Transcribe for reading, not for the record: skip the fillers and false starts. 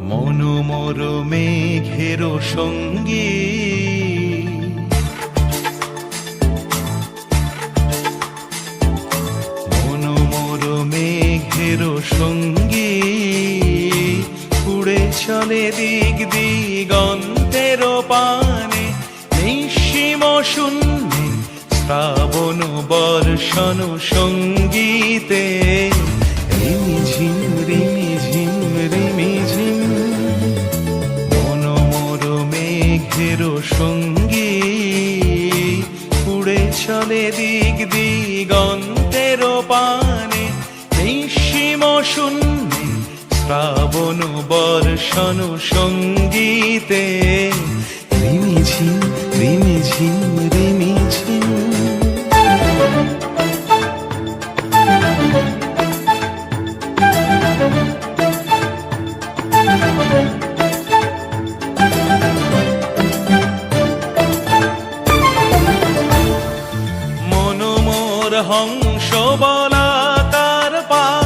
মনোমর মেঘের সঙ্গী মনোমর মেঘের সঙ্গী উড়ে চলে দিক দিগন্তের পানে নিঃসীম শূন্যে শ্রাবণ বর্ষণ সঙ্গীতে রিমিঝিম রিমিঝিম রিমিঝিম মনোমর মেঘের সঙ্গী উড়ে চলে দিক দিগন্তের পানে নিঃসীম শূন্যে শ্রাবণ বর্ষণ সঙ্গীতে রিমিঝিম রিমিঝিম রিমিঝিম মনোমর হংস বলাকার পা